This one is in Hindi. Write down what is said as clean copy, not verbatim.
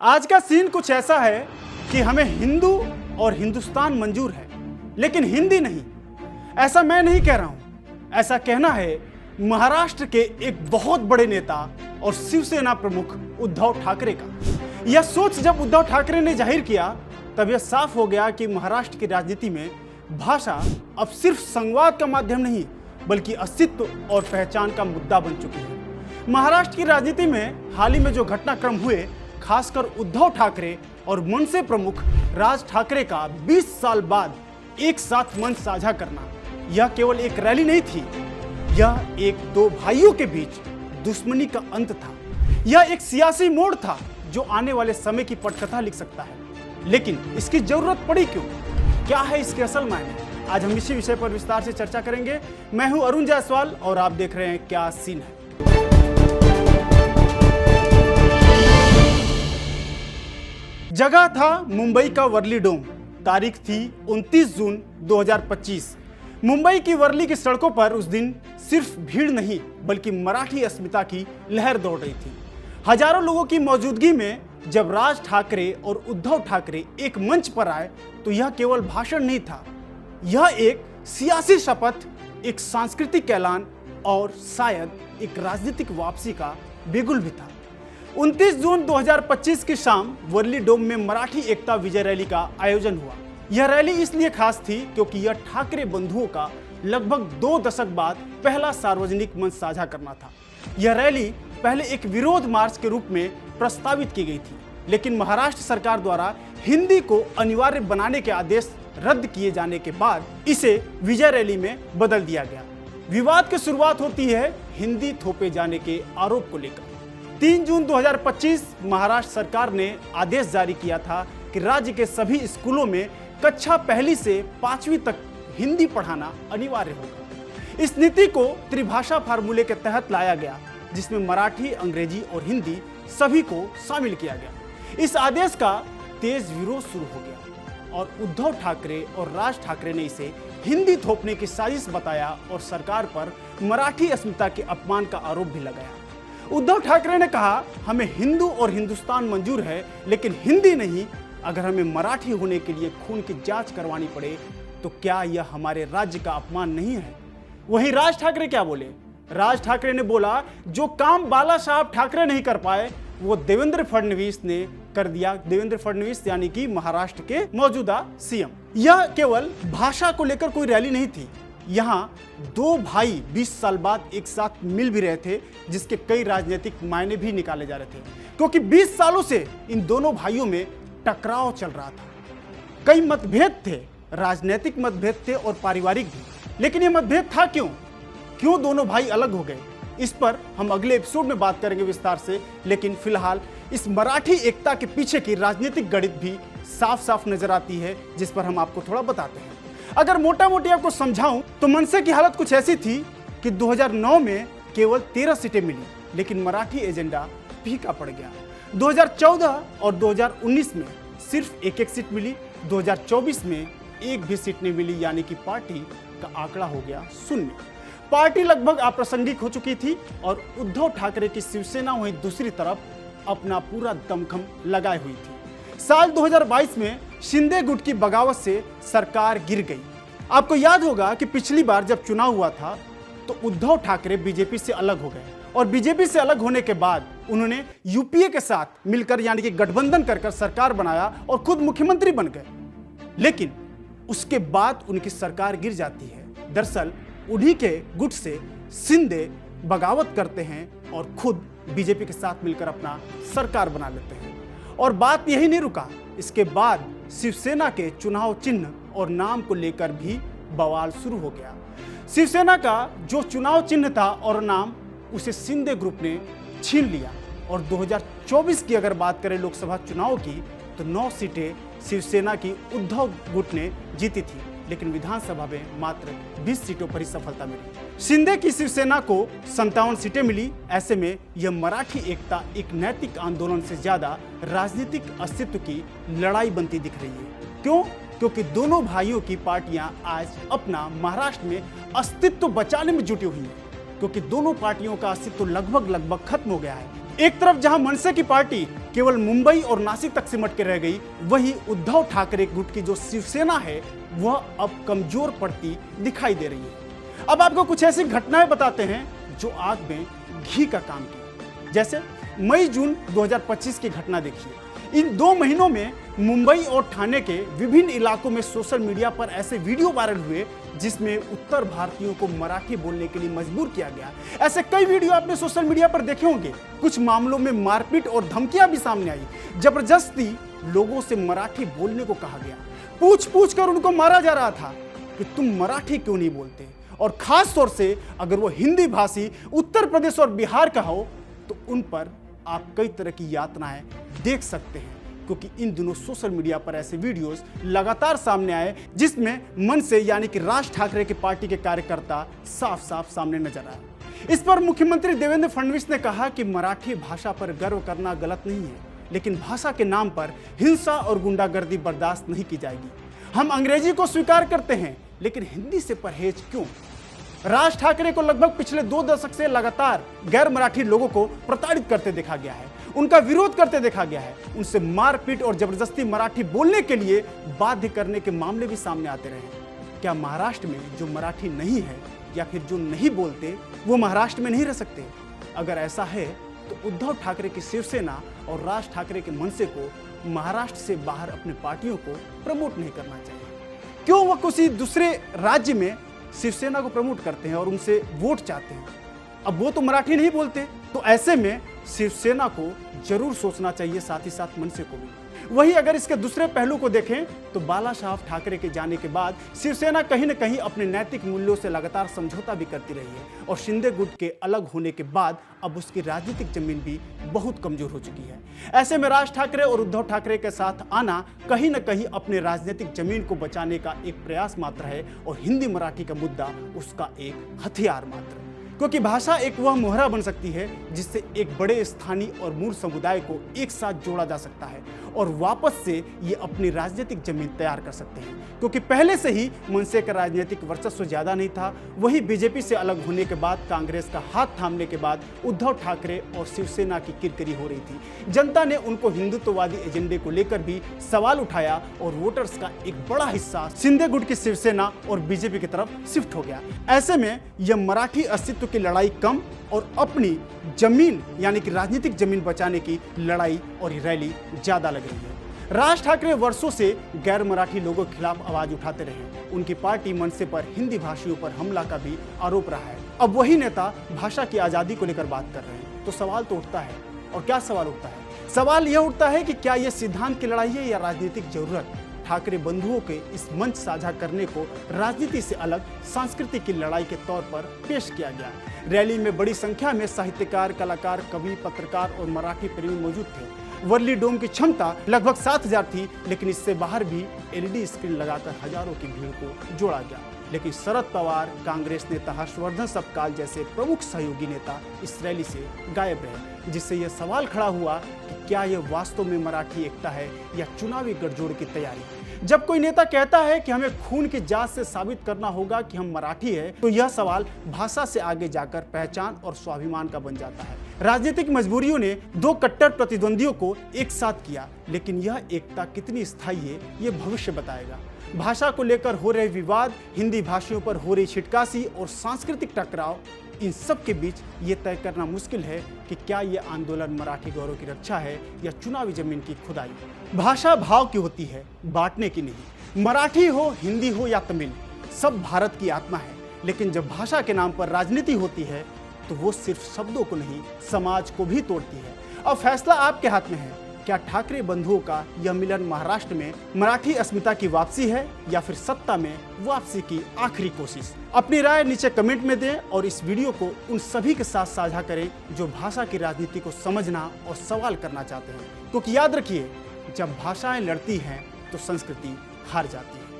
आज का सीन कुछ ऐसा है कि हमें हिंदू और हिंदुस्तान मंजूर है, लेकिन हिंदी नहीं। ऐसा मैं नहीं कह रहा हूं, ऐसा कहना है महाराष्ट्र के एक बहुत बड़े नेता और शिवसेना प्रमुख उद्धव ठाकरे का। यह सोच जब उद्धव ठाकरे ने जाहिर किया, तब यह साफ हो गया कि महाराष्ट्र की राजनीति में भाषा अब सिर्फ संवाद का माध्यम नहीं, बल्कि अस्तित्व और पहचान का मुद्दा बन चुकी है। महाराष्ट्र की राजनीति में हाल ही में जो घटनाक्रम हुए, खासकर उद्धव ठाकरे और मनसे प्रमुख राज ठाकरे का 20 साल बाद एक साथ मंच साझा करना, यह केवल एक रैली नहीं थी, यह एक दो भाइयों के बीच दुश्मनी का अंत था। यह एक सियासी मोड़ था जो आने वाले समय की पटकथा लिख सकता है। लेकिन इसकी जरूरत पड़ी क्यों? क्या है इसके असल मायने? आज हम इसी विषय पर विस्तार से चर्चा करेंगे। मैं हूं अरुण जायसवाल और आप देख रहे हैं क्या सीन है। जगह था मुंबई का वर्ली डोम। तारीख थी 29 जून 2025। मुंबई की वर्ली की सड़कों पर उस दिन सिर्फ भीड़ नहीं, बल्कि मराठी अस्मिता की लहर दौड़ रही थी। हजारों लोगों की मौजूदगी में जब राज ठाकरे और उद्धव ठाकरे एक मंच पर आए, तो यह केवल भाषण नहीं था, यह एक सियासी शपथ, एक सांस्कृतिक ऐलान और शायद एक राजनीतिक वापसी का बिगुल भी था। 29 जून 2025 की शाम वर्ली डोम में मराठी एकता विजय रैली का आयोजन हुआ। यह रैली इसलिए खास थी क्योंकि यह ठाकरे बंधुओं का लगभग 2 दशक बाद पहला सार्वजनिक मंच साझा करना था। यह रैली पहले एक विरोध मार्च के रूप में प्रस्तावित की गई थी, लेकिन महाराष्ट्र सरकार द्वारा हिंदी को अनिवार्य बनाने के आदेश रद्द किए जाने के बाद इसे विजय रैली में बदल दिया गया। विवाद की शुरुआत होती है हिंदी थोपे जाने के आरोप को लेकर। 3 जून 2025 महाराष्ट्र सरकार ने आदेश जारी किया था कि राज्य के सभी स्कूलों में कक्षा 1 से 5वीं तक हिंदी पढ़ाना अनिवार्य होगा। इस नीति को त्रिभाषा फार्मूले के तहत लाया गया, जिसमें मराठी, अंग्रेजी और हिंदी सभी को शामिल किया गया। इस आदेश का तेज विरोध शुरू हो गया और उद्धव ठाकरे और राज ठाकरे ने इसे हिंदी थोपने की साजिश बताया और सरकार पर मराठी अस्मिता के अपमान का आरोप भी लगाया। उद्धव ठाकरे ने कहा, हमें हिंदू और हिंदुस्तान मंजूर है, लेकिन हिंदी नहीं। अगर हमें मराठी होने के लिए खून की जांच करवानी पड़े तो क्या यह हमारे राज्य का अपमान नहीं है? वहीं राज ठाकरे क्या बोले? राज ठाकरे ने बोला, जो काम बाला साहब ठाकरे नहीं कर पाए, वो देवेंद्र फडणवीस ने कर दिया। देवेंद्र फडणवीस यानी कि महाराष्ट्र के मौजूदा सीएम। यह केवल भाषा को लेकर कोई रैली नहीं थी। यहाँ दो भाई 20 साल बाद एक साथ मिल भी रहे थे, जिसके कई राजनीतिक मायने भी निकाले जा रहे थे, क्योंकि 20 सालों से इन दोनों भाइयों में टकराव चल रहा था। कई मतभेद थे, राजनीतिक मतभेद थे और पारिवारिक भी। लेकिन यह मतभेद था क्यों दोनों भाई अलग हो गए? इस पर हम अगले एपिसोड में बात करेंगे विस्तार से। लेकिन फिलहाल इस मराठी एकता के पीछे की राजनीतिक गणित भी साफ साफ नजर आती है, जिस पर हम आपको थोड़ा बताते हैं। अगर मोटा मोटी आपको समझाऊं तो मनसे की हालत कुछ ऐसी थी कि 2009 में केवल 13 सीटें मिली, लेकिन मराठी एजेंडा फीका पड़ गया। 2014 और 2019 में सिर्फ एक सीट मिली, 2024 में एक भी सीट नहीं मिली, यानी कि पार्टी का आंकड़ा हो गया 0। पार्टी लगभग अप्रासंगिक हो चुकी थी और उद्धव ठाकरे की शिवसेना वहीं दूसरी तरफ अपना पूरा दमखम लगाए हुई थी। साल 2022 में शिंदे गुट की बगावत से सरकार गिर गई। आपको याद होगा कि पिछली बार जब चुनाव हुआ था तो उद्धव ठाकरे बीजेपी से अलग हो गए और बीजेपी से अलग होने के बाद उन्होंने यूपीए के साथ मिलकर यानी कि गठबंधन कर सरकार बनाया और खुद मुख्यमंत्री बन गए। लेकिन उसके बाद उनकी सरकार गिर जाती है। दरअसल उन्हीं के गुट से शिंदे बगावत करते हैं और खुद बीजेपी के साथ मिलकर अपना सरकार बना लेते हैं। और बात यही नहीं रुका, इसके बाद शिवसेना के चुनाव चिन्ह और नाम को लेकर भी बवाल शुरू हो गया। शिवसेना का जो चुनाव चिन्ह था और नाम, उसे शिंदे ग्रुप ने छीन लिया। और 2024 की अगर बात करें लोकसभा चुनाव की, तो 9 सीटें शिवसेना की उद्धव गुट ने जीती थी, लेकिन विधानसभा में मात्र 20 सीटों पर ही सफलता मिली। शिंदे की शिवसेना को 57 सीटें मिली। ऐसे में यह मराठी एकता एक नैतिक आंदोलन से ज्यादा राजनीतिक अस्तित्व की लड़ाई बनती दिख रही है। क्यों? क्योंकि दोनों भाइयों की पार्टियां आज अपना महाराष्ट्र में अस्तित्व बचाने में जुटी हुई हैं, क्योंकि दोनों पार्टियों का अस्तित्व लगभग खत्म हो गया है। एक तरफ जहां मनसे की पार्टी केवल मुंबई और नासिक तक सिमट के रह गई, वही उद्धव ठाकरे गुट की जो शिवसेना है वह अब कमजोर पड़ती दिखाई दे रही है। अब आपको कुछ ऐसी घटनाएं बताते हैं जो आग में घी का काम किया। जैसे मई जून 2025 की घटना देखिए। इन 2 महीनों में मुंबई और ठाणे के विभिन्न इलाकों में सोशल मीडिया पर ऐसे वीडियो वायरल हुए जिसमें उत्तर भारतीयों को मराठी बोलने के लिए मजबूर किया गया। ऐसे कई वीडियो आपने सोशल मीडिया पर देखे होंगे। कुछ मामलों में मारपीट और धमकियां भी सामने आई। जबरदस्ती लोगों से मराठी बोलने को कहा गया। पूछ पूछ कर उनको मारा जा रहा था कि तुम मराठी क्यों नहीं बोलते, और खास तौर से अगर वो हिंदी भाषी उत्तर प्रदेश और बिहार का हो तो उन पर आप कई तरह की यातनाएं देख सकते हैं, क्योंकि इन दिनों सोशल मीडिया पर ऐसे वीडियोस लगातार सामने आए जिसमें मन से यानी कि राज ठाकरे की पार्टी के कार्यकर्ता साफ साफ सामने नजर आए। इस पर मुख्यमंत्री देवेंद्र फडणवीस ने कहा कि मराठी भाषा पर गर्व करना गलत नहीं है, लेकिन भाषा के नाम पर हिंसा और गुंडागर्दी बर्दाश्त नहीं की जाएगी। हम अंग्रेजी को स्वीकार करते हैं, लेकिन हिंदी से परहेज क्यों? राज ठाकरे को लगभग पिछले 2 दशक से लगातार गैर मराठी लोगों को प्रताड़ित करते देखा गया है, उनका विरोध करते देखा गया है, उनसे मारपीट और जबरदस्ती मराठी बोलने के लिए बाध्य करने के मामले भी सामने आते रहे। क्या महाराष्ट्र में जो मराठी नहीं है या फिर जो नहीं बोलते वो महाराष्ट्र में नहीं रह सकते? अगर ऐसा है तो उद्धव ठाकरे की शिवसेना और राज ठाकरे के मनसे को महाराष्ट्र से बाहर अपनी पार्टियों को प्रमोट नहीं करना चाहिए। क्यों वह किसी दूसरे राज्य में शिवसेना को प्रमोट करते हैं और उनसे वोट चाहते हैं? अब वो तो मराठी नहीं बोलते, तो ऐसे में शिवसेना को जरूर सोचना चाहिए, साथ ही साथ मनसे को भी। वहीं अगर इसके दूसरे पहलू को देखें तो बाला साहब ठाकरे के जाने के बाद शिवसेना कहीं न कहीं अपने नैतिक मूल्यों से लगातार समझौता भी करती रही है, और शिंदे गुट के अलग होने के बाद अब उसकी राजनीतिक जमीन भी बहुत कमजोर हो चुकी है। ऐसे में राज ठाकरे और उद्धव ठाकरे के साथ आना कहीं न कहीं अपने राजनीतिक जमीन को बचाने का एक प्रयास मात्र है, और हिंदी मराठी का मुद्दा उसका एक हथियार मात्र, क्योंकि भाषा एक वह मोहरा बन सकती है जिससे एक बड़े स्थानीय और मूल समुदाय को एक साथ जोड़ा जा सकता है और वापस से ये अपनी राजनीतिक जमीन तैयार कर सकते हैं। क्योंकि पहले से ही मनसे का राजनीतिक वर्चस्व ज्यादा नहीं था। वही बीजेपी से अलग होने के बाद, कांग्रेस का हाथ थामने के बाद उद्धव ठाकरे और शिवसेना की किरकिरी हो रही थी। जनता ने उनको हिंदुत्ववादी एजेंडे को लेकर भी सवाल उठाया और वोटर्स का एक बड़ा हिस्सा शिंदे गुट की शिवसेना और बीजेपी की तरफ शिफ्ट हो गया। ऐसे में यह मराठी अस्तित्व की लड़ाई कम और अपनी जमीन यानी कि राजनीतिक जमीन बचाने की लड़ाई और रैली ज्यादा लग रही है। राज ठाकरे वर्षों से गैर मराठी लोगों के खिलाफ आवाज उठाते रहे। उनकी पार्टी मनसे पर हिंदी भाषियों पर हमला का भी आरोप रहा है। अब वही नेता भाषा की आजादी को लेकर बात कर रहे हैं, तो सवाल तो उठता है। और क्या सवाल उठता है? सवाल यह उठता है कि क्या यह सिद्धांत की लड़ाई है या राजनीतिक जरूरत? ठाकरे बंधुओं के इस मंच साझा करने को राजनीति से अलग सांस्कृति की लड़ाई के तौर पर पेश किया गया। रैली में बड़ी संख्या में साहित्यकार, कलाकार, कवि, पत्रकार और मराठी प्रेमी मौजूद थे। वर्ली डोम की क्षमता लगभग 7000 थी, लेकिन इससे बाहर भी एलईडी स्क्रीन लगाकर हजारों की भीड़ को जोड़ा गया। लेकिन शरद पवार, कांग्रेस नेता हर्षवर्धन सबकाल जैसे प्रमुख सहयोगी नेता इस रैली से गायब रहे, जिससे यह सवाल खड़ा हुआ कि क्या यह वास्तव में मराठी एकता है या चुनावी गठजोड़ की तैयारी? जब कोई नेता कहता है कि हमें खून की जांच से साबित करना होगा कि हम मराठी है, तो यह सवाल भाषा से आगे जाकर पहचान और स्वाभिमान का बन जाता है। राजनीतिक मजबूरियों ने 2 कट्टर प्रतिद्वंदियों को एक साथ किया, लेकिन यह एकता कितनी स्थायी है ये भविष्य बताएगा। भाषा को लेकर हो रहे विवाद, हिंदी भाषियों पर हो रही छिटकासी और सांस्कृतिक टकराव, इन सब के बीच ये तय करना मुश्किल है कि क्या ये आंदोलन मराठी गौरव की रक्षा है या चुनावी जमीन की खुदाई। भाषा भाव की होती है, बांटने की नहीं। मराठी हो, हिंदी हो या तमिल, सब भारत की आत्मा है। लेकिन जब भाषा के नाम पर राजनीति होती है तो वो सिर्फ शब्दों को नहीं, समाज को भी तोड़ती है। अब फैसला आपके हाथ में है। क्या ठाकरे बंधुओं का यह मिलन महाराष्ट्र में मराठी अस्मिता की वापसी है या फिर सत्ता में वापसी की आखिरी कोशिश? अपनी राय नीचे कमेंट में दें और इस वीडियो को उन सभी के साथ साझा करें जो भाषा की राजनीति को समझना और सवाल करना चाहते हैं। क्योंकि याद रखिए, जब भाषाएं लड़ती हैं तो संस्कृति हार जाती है।